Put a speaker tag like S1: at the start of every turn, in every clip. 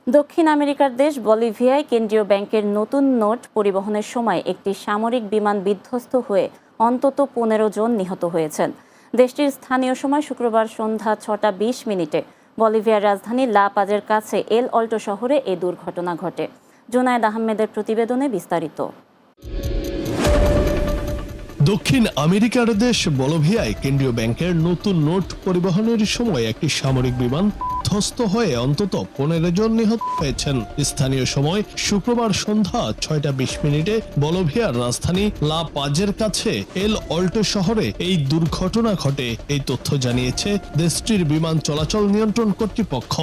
S1: দক্ষিণ আমেরিকার দেশ বলিভিয়ায় কেন্দ্রীয় ব্যাংকের নতুন নোট পরিবহনের সময় একটি সামরিক বিমান বিধ্বস্ত হয়ে অন্তত ১৫ জন নিহত হয়েছেন। দেশটির স্থানীয় সময় শুক্রবার সন্ধ্যা ৬টা ২০ মিনিটে বলিভিয়ার রাজধানী লা পাজের কাছে এল অল্টো শহরে এই দুর্ঘটনা ঘটে। জুনায়েদ আহমেদের প্রতিবেদনে বিস্তারিত।
S2: দক্ষিণ আমেরিকার দেশ বলিভিয়ায় কেন্দ্রীয় ব্যাংকের নতুন নোট পরিবহনের সময় একটি সামরিক বিমান ধ্বস্ত হয়ে অন্তত ১৫ জন নিহত হয়েছেন। স্থানীয় সময় শুক্রবার সন্ধ্যা ৬টা ২০ মিনিটে বলিভিয়ার রাজধানী লা পাজের কাছে এল অল্টো শহরে এই দুর্ঘটনা ঘটে। এই তথ্য জানিয়েছে দেশটির বিমান চলাচল নিয়ন্ত্রণ কর্তৃপক্ষ।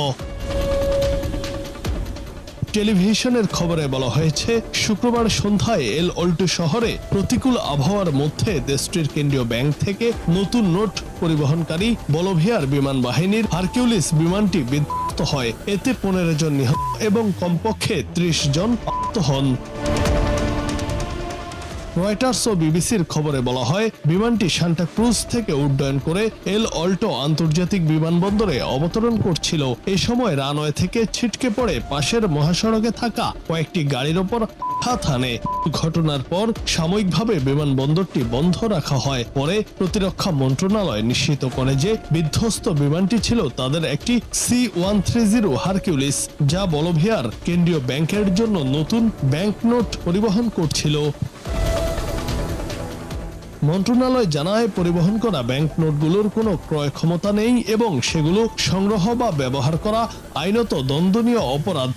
S2: টেলিভিশনের খবরে বলা হয়েছে, শুক্রবার সন্ধ্যায় এল অল্টো শহরে প্রতিকূল আবহাওয়ার মধ্যে দেশটির কেন্দ্রীয় ব্যাংক থেকে নতুন নোট পরিবহনকারী বলিভিয়ার বিমান বাহিনীর হারকিউলিস বিমানটি বিধ্বস্ত হয়। এতে ১৫ জন নিহত এবং কমপক্ষে ৩০ জন আহত হন। রয়টার্স ও বিবিসির খবরে বলা হয়, বিমানটি সান্টা ক্রুজ থেকে উড্ডয়ন করে এল অল্টো আন্তর্জাতিক বিমানবন্দরে অবতরণ করছিল। এই সময় রানওয়ে থেকে ছিটকে পড়ে পাশের মহাসড়কে থাকা কয়েকটি গাড়ির ওপর আঘাত হানে। ঘটনার পর সাময়িকভাবে বিমানবন্দরটি বন্ধ রাখা হয়। পরে প্রতিরক্ষা মন্ত্রণালয় নিশ্চিত করে যে বিধ্বস্ত বিমানটি ছিল তাদের একটি C-130 হারকিউলিস, যা বলিভিয়ার কেন্দ্রীয় ব্যাংকের জন্য নতুন ব্যাংকনোট পরিবহন করছিল। মন্ত্রণালয় জানায়, পরিবহন করা ব্যাংক নোটগুলোর কোনো ক্রয় ক্ষমতা নেই এবং সেগুলো সংগ্রহ বা ব্যবহার করা আইনত দণ্ডনীয় অপরাধ।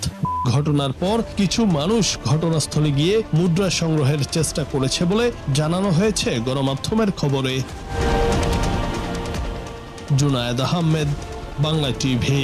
S2: ঘটনার পর কিছু মানুষ ঘটনাস্থলে গিয়ে মুদ্রা সংগ্রহের চেষ্টা করেছে বলে জানানো হয়েছে গণমাধ্যমের খবরে। জুনায়েদ আহমেদ, বাংলা টিভি।